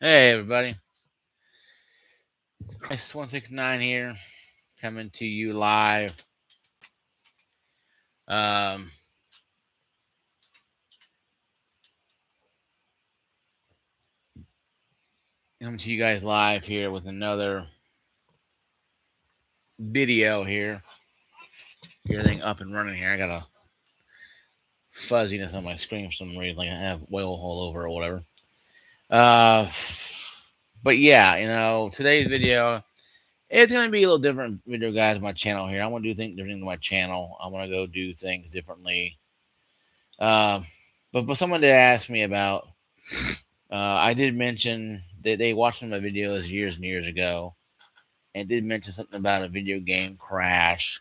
Hey everybody, Christ169 here, coming to you live. Um, Coming to you guys live here with another video here. Get everything up and running here. I got a fuzziness on my screen for some reason, like I have oil all over or whatever. Uh, but yeah, today's video it's gonna be a little different video, guys. On my channel here, I want to do things different to my channel. I want to go do things differently. Um, but someone did ask me about. I did mention that they watched some of my videos years and years ago, and did mention something about a video game crash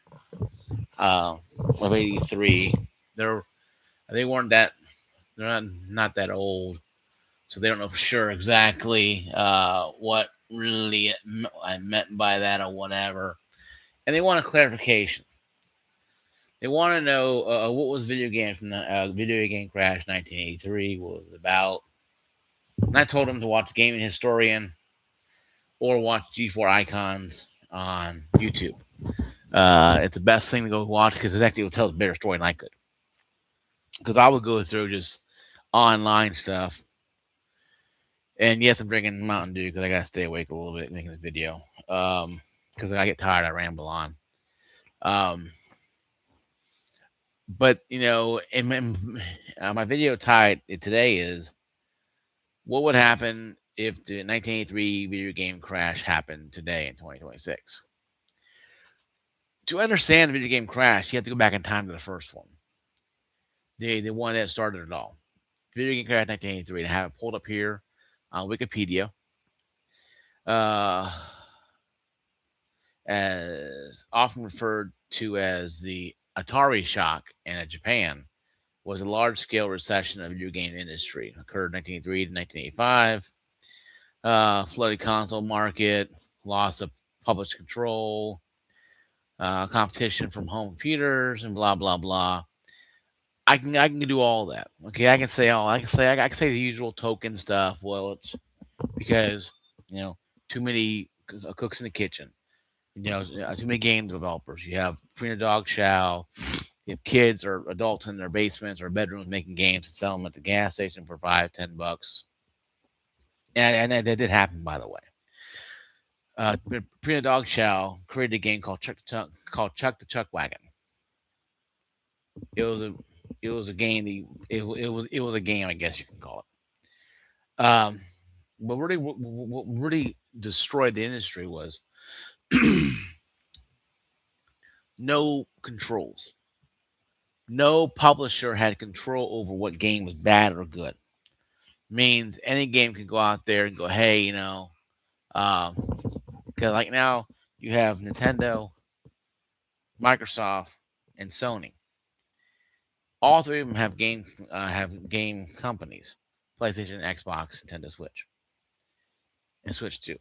of '83. They're they weren't that they're not that old, so they don't know for sure exactly what really I meant by that or whatever, and they want a clarification. They want to know what was video games from the video game crash 1983. What was it about? And I told them to watch Gaming Historian or watch G4 Icons on YouTube. It's the best thing to go watch because it actually will tell a better story than I could. Because I would go through just online stuff. And yes, I'm drinking Mountain Dew because I got to stay awake a little bit making this video. Because I get tired, I ramble on. But, my video today is what would happen if the 1983 video game crash happened today in 2026? To understand the video game crash, you have to go back in time to the first one, the one that started it all. Video game crash 1983. I have it pulled up here on Wikipedia. Uh, as often referred to as the Atari shock in Japan, was a large-scale recession of the video game industry. It occurred 1983 to 1985. Flooded console market, loss of published control, competition from home computers, and blah blah blah. I can do all that. Okay, I can say all. I can say the usual token stuff. Well, it's because you know too many cooks in the kitchen. Too many game developers. You have Free Dog Chow. You have kids or adults in their basements or bedrooms making games and selling them at the gas station for $5, $10. And that did happen, by the way. Prina Dog Chow created a game called Chuck the Chuck Wagon. It was a it was a game. It was a game, I guess you can call it. But really, what really destroyed the industry was no controls. No publisher had control over what game was bad or good. Means any game could go out there and go, hey, because like now you have Nintendo, Microsoft, and Sony. All three of them have game companies: PlayStation, Xbox, Nintendo Switch, and Switch 2.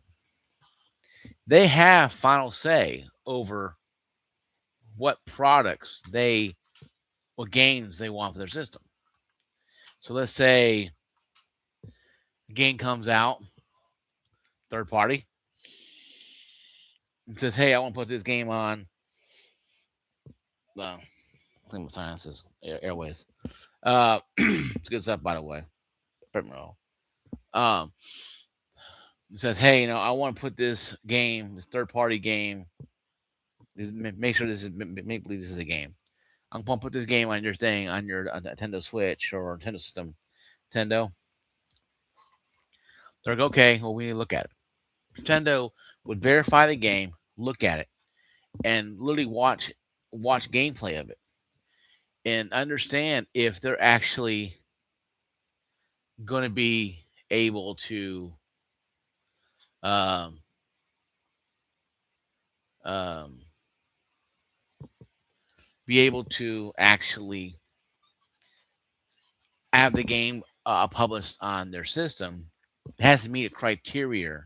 They have final say over what games they want for their system. So let's say a game comes out, third party, and says, "Hey, I want to put this game on." Well, Clean Sciences Airways. It's good stuff, by the way. Um, it says, "Hey, I want to put this game, this third-party game. Make sure make believe this is a game. I'm gonna put this game on your thing on your Nintendo Switch or Nintendo system. Nintendo, they're like, okay, well, we need to look at it. Nintendo would verify the game, look at it, and literally watch gameplay of it and understand if they're actually going to be able to um, um, actually have the game published on their system. It has to meet a criteria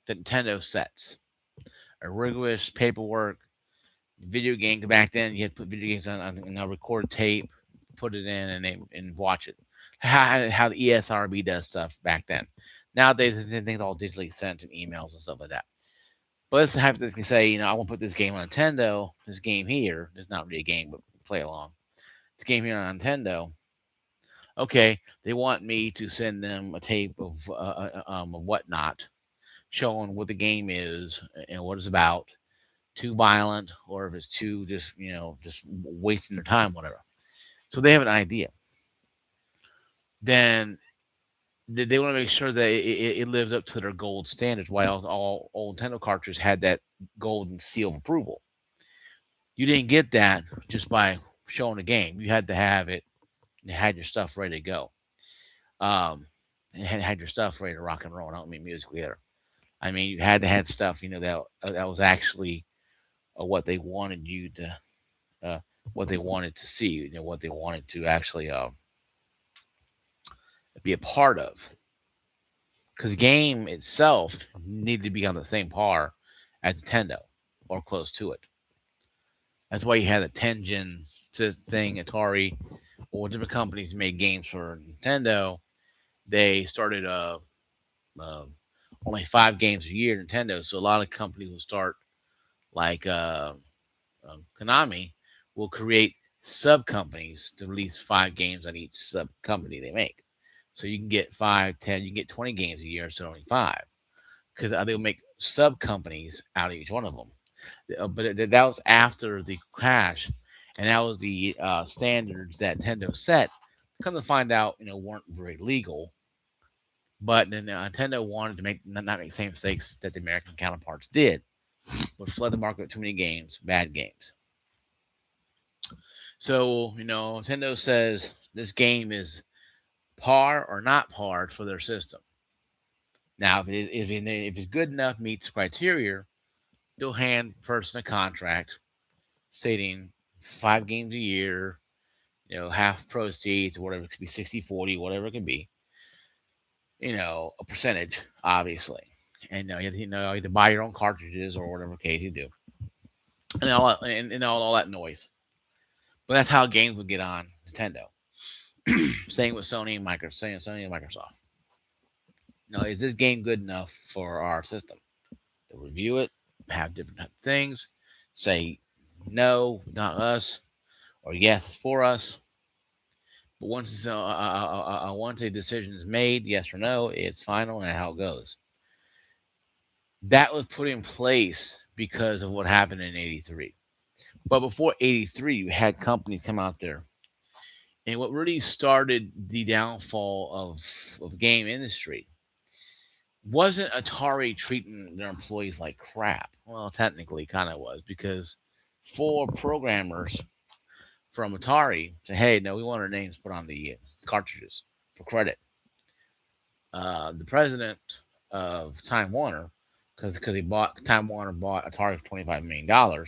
that Nintendo sets. A rigorous paperwork, video game. Back then, you had to put video games on a recorded tape, put it in, and watch it. how the ESRB does stuff back then. Nowadays, things all digitally sent and emails and stuff like that. But let's hypothetically say, I want to put this game on Nintendo. This game here is not really a game, but play along. This game here on Nintendo. Okay, they want me to send them a tape of whatnot, showing what the game is and what it's about. Too violent, or if it's too just wasting their time, whatever. So they have an idea. Then they want to make sure that it lives up to their gold standards. Why all old Nintendo cartridges had that golden seal of approval. You didn't get that just by showing a game. You had to have it. You had your stuff ready to go. Had your stuff ready to rock and roll. I don't mean music either. I mean you had to have stuff. That was actually what they wanted you to, what they wanted to see. What they wanted to actually be a part of. Because the game itself needed to be on the same par as Nintendo or close to it. That's why you had a Tengen thing, Atari, or different companies made games for Nintendo. They started uh, only 5 games a year, Nintendo. So a lot of companies will start like Konami will create sub companies to release 5 games on each sub company they make. So you can get 5, 10, you can get 20 games a year instead of only 5, because they'll make sub companies out of each one of them. But that was after the crash, and that was the standards that Nintendo set. Come to find out, weren't very legal. But then Nintendo wanted to not make the same mistakes that the American counterparts did, which flood the market with too many games, bad games. So Nintendo says this game is par or not par for their system. Now, if it's good enough, meets criteria, they'll hand the person a contract stating 5 games a year, half proceeds, or whatever. It could be 60-40, whatever it can be, a percentage, obviously. And you have to buy your own cartridges or whatever case you do, and all that noise. But that's how games would get on Nintendo. Same with Sony and Microsoft. Now, is this game good enough for our system? They'll review it, have different things, say no, not us, or yes, it's for us. But once a decision is made, yes or no, it's final, and how it goes. That was put in place because of what happened in '83. But before '83, you had companies come out there, and what really started the downfall of game industry wasn't Atari treating their employees like crap. Well, technically, kind of was, because 4 programmers from Atari said, "Hey, no, we want our names put on the cartridges for credit." The president of Time Warner, because Time Warner bought Atari for $25 million around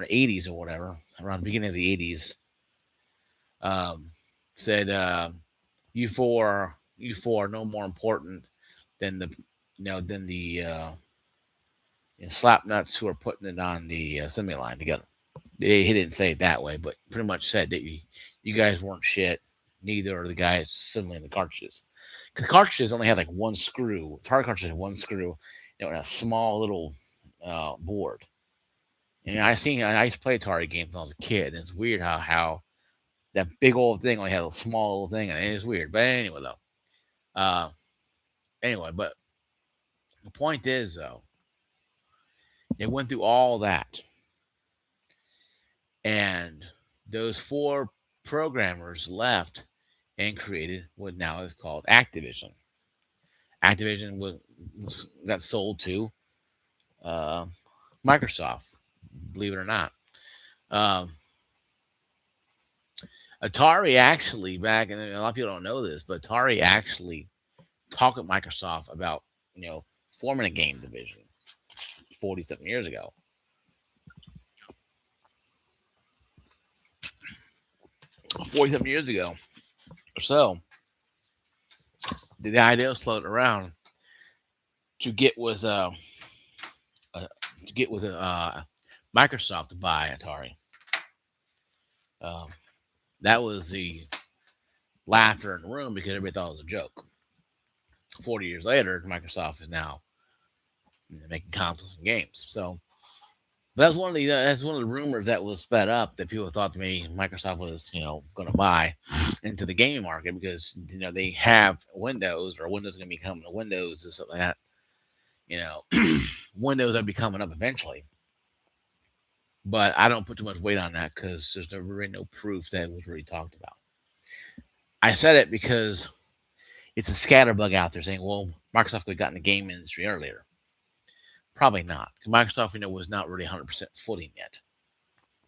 the '80s or whatever, around the beginning of the '80s, said, "You four are no more important than the than the slap nuts who are putting it on the assembly line together." He didn't say it that way, but pretty much said that you guys weren't shit. Neither are the guys assembling the cartridges. Because cartridges only had like one screw. Atari cartridges had one screw, and a small little board. And I used to play Atari games when I was a kid, and it's weird how that big old thing only had a small little thing, and it is weird. But anyway, though, uh, but the point is, though, they went through all that, and those 4 programmers left and created what now is called Activision. Activision got sold to uh, Microsoft, believe it or not. Um, Atari actually and a lot of people don't know this, but Atari actually talked with Microsoft about forming a game division 40 something years ago. 40 something years ago or so, the idea was floating around to get with uh to get with Microsoft to buy Atari. Um, that was the laughter in the room because everybody thought it was a joke. 40 years later, Microsoft is now making consoles and games. So that's one of the rumors that was sped up that people thought maybe Microsoft was going to buy into the gaming market because they have Windows or Windows going to be coming to Windows or something like that. Windows will be coming up eventually, but I don't put too much weight on that because there's really no proof that it was really talked about. I said it because it's a scatterbug out there saying, well, Microsoft could have gotten the game industry earlier. Probably not. Microsoft, was not really 100% footing yet.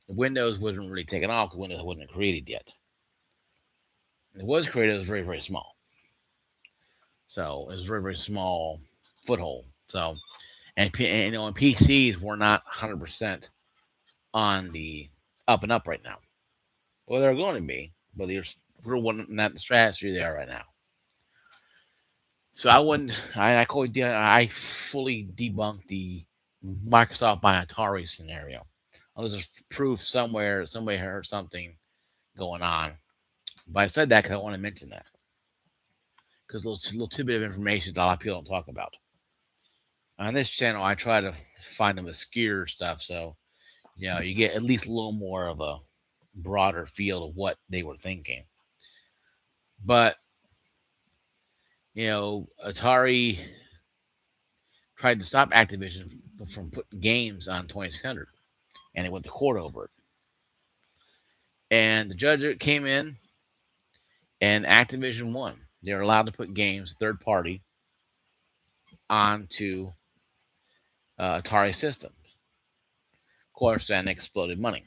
Windows wasn't really taken off because Windows wasn't created yet. It was created, it was very, very small. So it was a very, very small foothold. So, and PCs were not 100% on the up and up right now. Well, they're going to be, but they're not the strategy they are right now. So I wouldn't. I fully debunked the Microsoft by Atari scenario. There's proof somewhere. Somebody heard something going on, but I said that because I want to mention that because a little tidbit of information that a lot of people don't talk about. On this channel, I try to find them obscure stuff, so you get at least a little more of a broader field of what they were thinking. But Atari tried to stop Activision from putting games on 2600, and it went to court over it. And the judge came in, and Activision won. They're allowed to put games third party onto Atari systems. Of course, that exploded money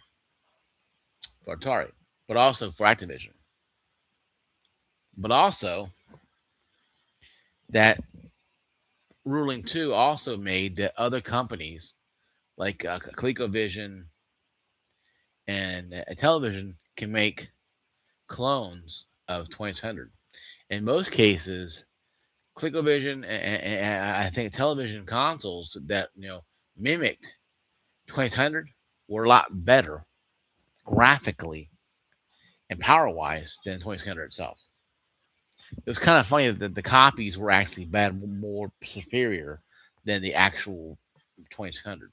for Atari, but also for Activision. But also, that ruling too also made that other companies like ColecoVision and Television can make clones of 2600. In most cases, ColecoVision and I think television consoles that mimicked 2600 were a lot better graphically and power wise than 2600 itself. It was kind of funny that the copies were actually more superior than the actual 2600.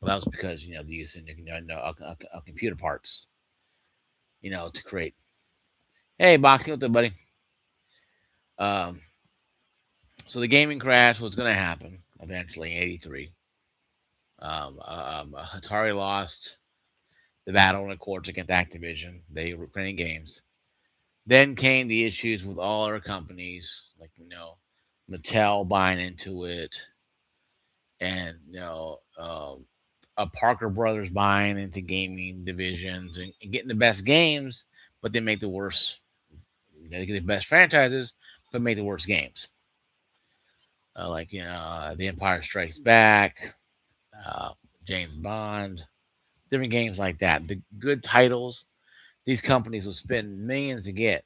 Well, that was because they're using computer parts, to create. Hey, Boxy, what's up, buddy? Um, so the gaming crash was going to happen eventually in '83. Atari lost the battle in the courts against Activision. They were printing games. Then came the issues with all our companies, like Mattel buying into it, and a Parker Brothers buying into gaming divisions and getting the best games, but they make the worst. They get the best franchises, but make the worst games. Like The Empire Strikes Back, James Bond, different games like that. The good titles these companies will spend millions to get.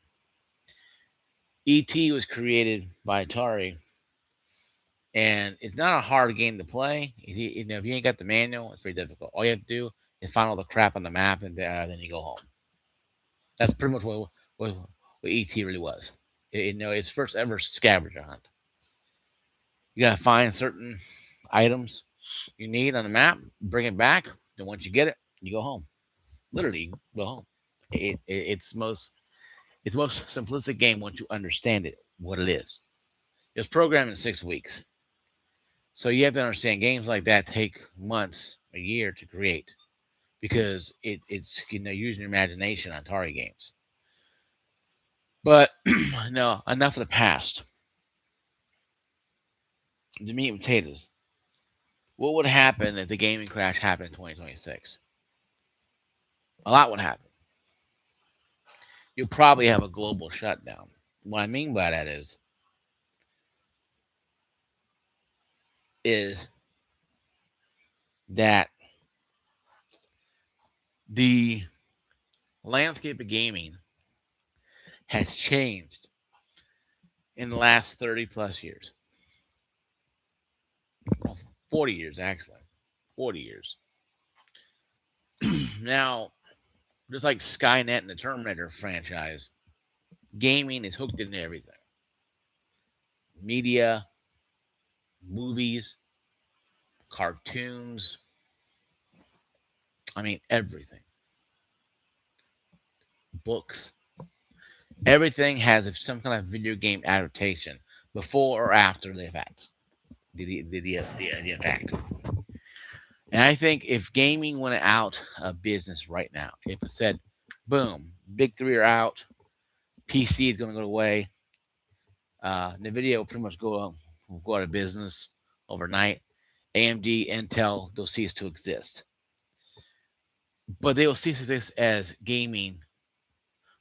E.T. was created by Atari, and it's not a hard game to play. If you ain't got the manual, it's very difficult. All you have to do is find all the crap on the map, and then you go home. That's pretty much what E.T. really was. Its first ever scavenger hunt. You gotta find certain items you need on the map, bring it back, and once you get it, you go home. Literally, you go home. It's most simplistic game once you understand it, what it is. It was programmed in 6 weeks. So you have to understand games like that take months, a year to create because it's using your imagination on Atari games. But no, enough of the past. The meat and potatoes. What would happen if the gaming crash happened in 2026? A lot would happen. You'll probably have a global shutdown. What I mean by that is that the landscape of gaming has changed in the last 30 plus years. Well, 40 years, actually. 40 years. Now, just like Skynet and the Terminator franchise, Gaming is hooked into everything: media, movies, cartoons. I mean, everything. Books. Everything has some kind of video game adaptation before or after the effect. The effect. And I think if gaming went out of business right now, if it said, boom, big three are out, PC is going to go away, NVIDIA will pretty much go out of business overnight. AMD, Intel, they'll cease to exist. But they will cease to exist as gaming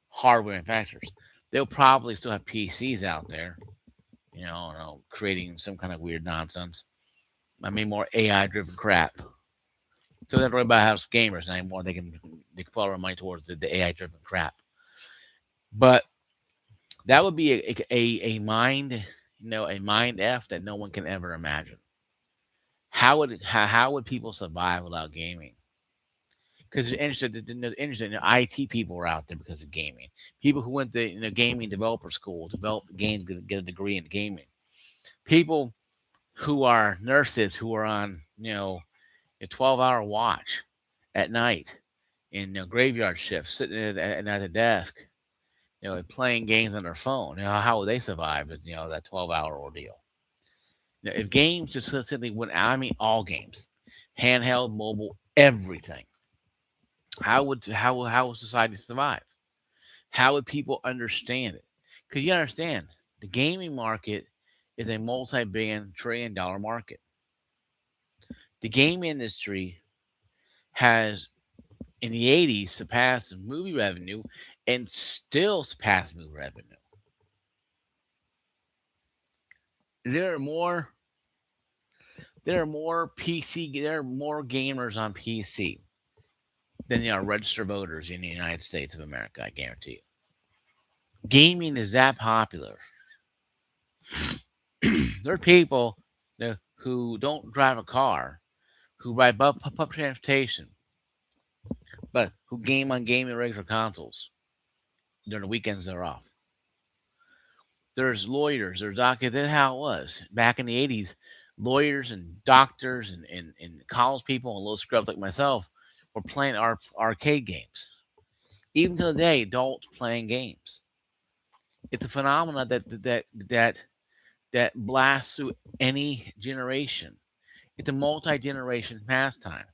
hardware manufacturers. They'll probably still have PCs out there, creating some kind of weird nonsense. I mean, more AI driven crap. So they don't worry about house gamers anymore. They can put all their money towards the AI driven crap. But that would be a mind, a mind f that no one can ever imagine. How would people survive without gaming? Because there's interested, IT people are out there because of gaming. People who went to gaming developer school, develop games, get a degree in gaming. People who are nurses who are on a 12-hour watch at night in graveyard shifts, sitting at the desk, playing games on their phone. How would they survive? That 12-hour ordeal. If games just simply went out, I mean all games, handheld, mobile, everything. How would society survive? How would people understand it? Because you understand, the gaming market is a multi-billion trillion dollar market. The game industry has in the 80s surpassed movie revenue and still surpass movie revenue. There are more there are more gamers on PC than there are registered voters in the United States of America, I guarantee you. Gaming is that popular. There are people who don't drive a car, who ride public transportation, but who game on gaming regular consoles during the weekends they're off. There's lawyers, there's doctors. That's how it was back in the 80s. Lawyers and doctors and college people and little scrubs like myself were playing our arcade games. Even to the day, adults playing games. It's a phenomenon that blasts through any generation. It's a multi-generation pastime.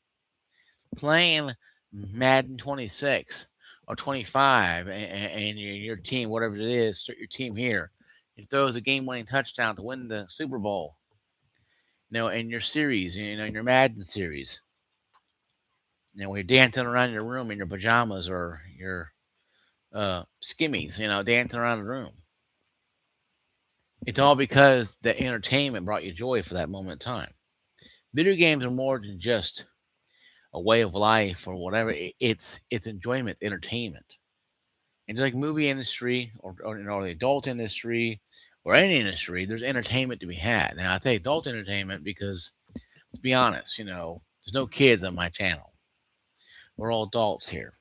Playing Madden 26 or 25 and your team, whatever it is, start your team here. It throws a game-winning touchdown to win the Super Bowl. In your series, in your Madden series. When you're dancing around your room in your pajamas or your skimmies, dancing around the room. It's all because the entertainment brought you joy for that moment in time. Video games are more than just a way of life or whatever. It's enjoyment, entertainment. And just like movie industry or the adult industry or any industry, there's entertainment to be had. Now I say adult entertainment because let's be honest, there's no kids on my channel. We're all adults here.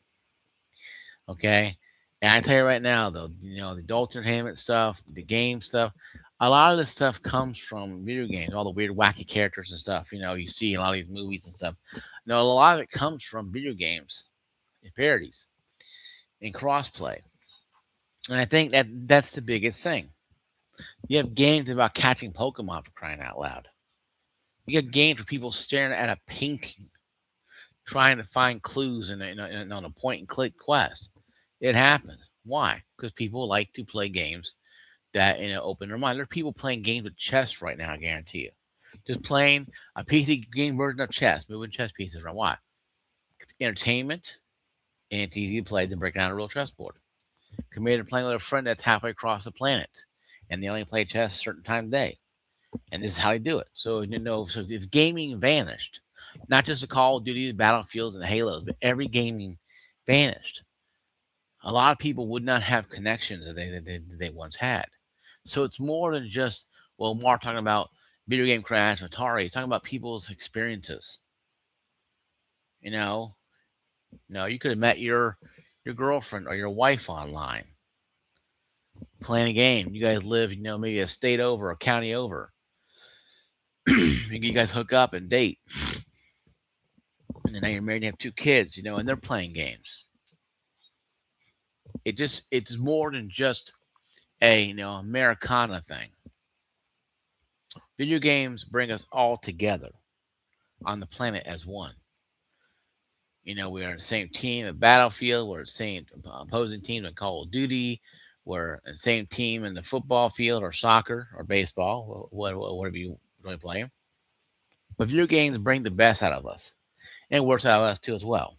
Okay? And I tell you right now though, the adult entertainment stuff, the game stuff, a lot of this stuff comes from video games, all the weird wacky characters and stuff, you see in a lot of these movies and stuff. No, a lot of it comes from video games and parodies and crossplay. And I think that's the biggest thing. You have games about catching Pokemon for crying out loud. You got games for people staring at a painting, trying to find clues on a point and click quest. It happens. Why? Because people like to play games that open their mind. There are people playing games of chess right now. I guarantee you, just playing a PC game version of chess, moving chess pieces around. Why? It's entertainment, and it's easy to play than breaking down a real chessboard. Compared to playing with a friend that's halfway across the planet, and they only play chess a certain time of day, and this is how they do it. So if gaming vanished, not just the Call of Duty, Battlefields, and Halos, but every gaming vanished, a lot of people would not have connections that they once had. So it's more than just, well, Mark talking about video game crash, Atari, talking about people's experiences. You know, no, you could have met your girlfriend or your wife online. playing a game. You guys live, maybe a state over, a county over. You guys hook up and date, and then now you're married and have two kids, and they're playing games. It's more than just a Americana thing. Video games bring us all together on the planet as one. We are on the same team at Battlefield. We're the same opposing team in Call of Duty. We're the same team in the football field or soccer or baseball, whatever you really play. But video games bring the best out of us and worse out of us too as well.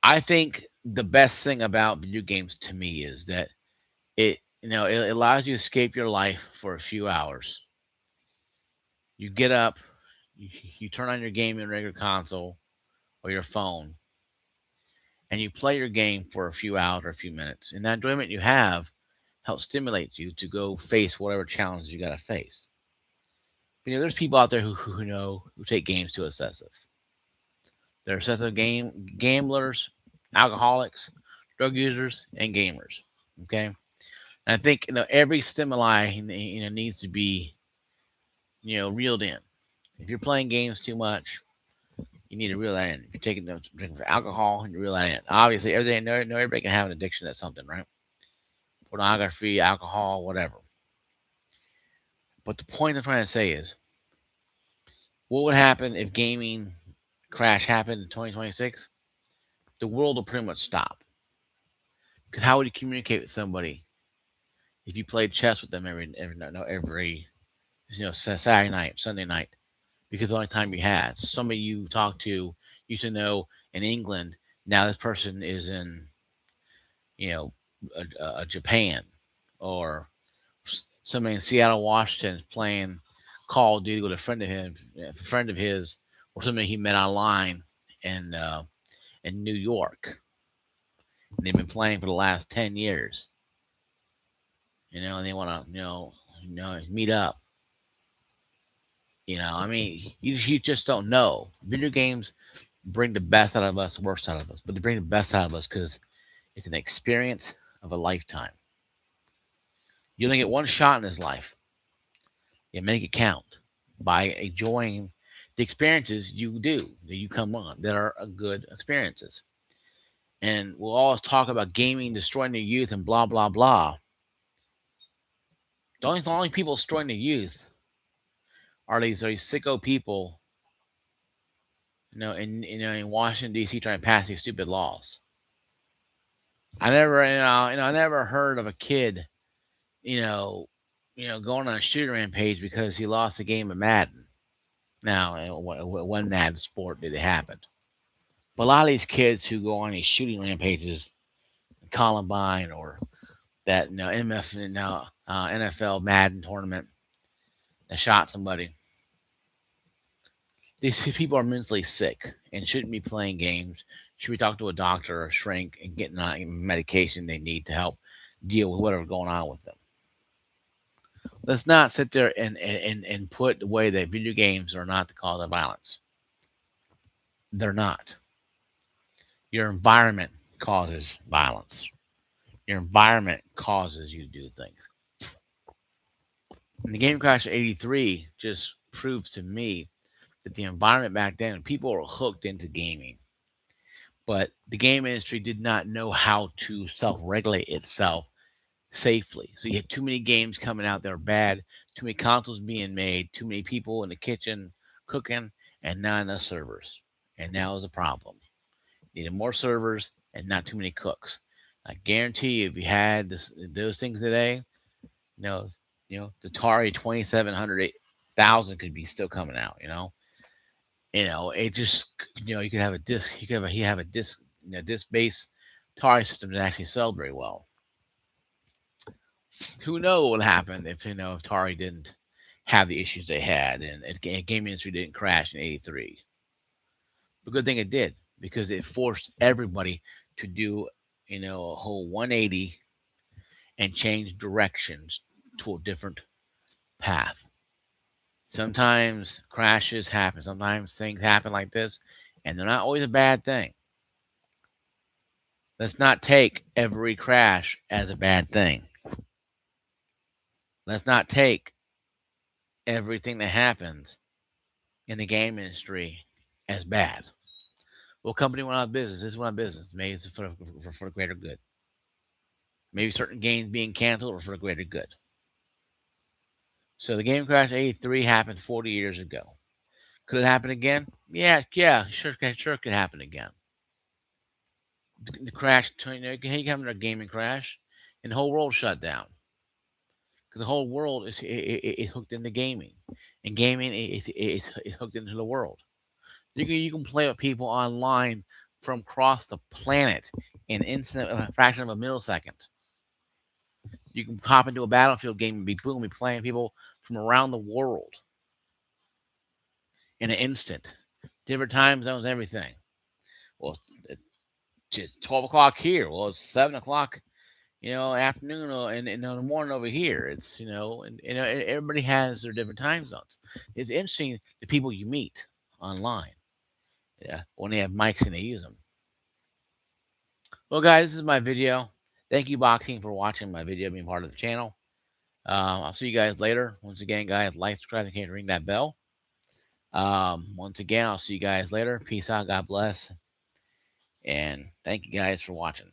I think the best thing about video games to me is that it allows you to escape your life for a few hours. You get up, you turn on your game in regular console or your phone, and you play your game for a few hours or a few minutes. And that enjoyment you have helps stimulate you to go face whatever challenge you got to face. There's people out there who take games too excessive. They're excessive gamblers, alcoholics, drug users, and gamers. Okay, and I think every stimuli needs to be reeled in. If you're playing games too much, you need to reel that in. If you're drinking for alcohol, you reel that in. Obviously, everybody can have an addiction to something, right? Pornography, alcohol, whatever. But the point I'm trying to say is, what would happen if gaming crash happened in 2026? The world will pretty much stop. Because how would you communicate with somebody if you played chess with them every Saturday night, Sunday night? Because the only time you had somebody you talked to used to know in England. Now this person is in Japan, or somebody in Seattle, Washington, playing Call of Duty with a friend of his, or somebody he met online in New York. And they've been playing for the last 10 years. And they want to meet up. You just don't know. Video games bring the best out of us, worst out of us, but they bring the best out of us because it's an experience of a lifetime. You only get one shot in this life. You make it count by enjoying the experiences you do that you come on that are good experiences. And we'll always talk about gaming destroying the youth and blah blah blah. The only people destroying the youth are these sicko people, in Washington D.C. trying to pass these stupid laws. I never heard of a kid, going on a shooting rampage because he lost a game of Madden. Now, one Madden sport did it happen? But a lot of these kids who go on these shooting rampages, Columbine or that NFL Madden tournament that shot somebody, these people are mentally sick and shouldn't be playing games. Should be talking to a doctor or a shrink and getting medication they need to help deal with whatever's going on with them. Let's not sit there and put away that video games are not the cause of violence. They're not. Your environment causes violence. Your environment causes you to do things. And the Game Crash of 83 just proves to me that the environment back then, people were hooked into gaming. But the game industry did not know how to self-regulate itself safely. So you had too many games coming out that are bad, too many consoles being made, too many people in the kitchen cooking, and not enough servers. And now is a problem. Needed more servers and not too many cooks. I guarantee you, if you had those things today, the Atari 2700 could be still coming out. It just you could have a disc. You could have a disc, disc-based Atari system that actually sell very well. Who knows what would happen if Atari didn't have the issues they had and the gaming industry didn't crash in '83. The good thing it did, because it forced everybody to do a whole 180 and change directions to a different path. Sometimes crashes happen. Sometimes things happen like this, and they're not always a bad thing. Let's not take every crash as a bad thing. Let's not take everything that happens in the game industry as bad. Well, company went out of business. This went out of business. Maybe it's for the greater good. Maybe certain games being canceled or for the greater good. So the game crash '83 happened 40 years ago. Could it happen again? Yeah, sure could happen again. The crash, you know, you come to a gaming crash, and the whole world shut down because the whole world is hooked into gaming, and gaming is hooked into the world. You can play with people online from across the planet in instant a fraction of a millisecond. You can hop into a Battlefield game and be playing people from around the world in an instant. Different time zones, everything. Well, it's just 12 o'clock here. Well, it's 7 o'clock, afternoon and in the morning over here. It's, everybody has their different time zones. It's interesting the people you meet online. Yeah, when they have mics and they use them. Well, guys, this is my video. Thank you, Boxing, for watching my video, being part of the channel. I'll see you guys later. Once again, guys, like, subscribe, and can't ring that bell. Once again, I'll see you guys later. Peace out. God bless. And thank you guys for watching.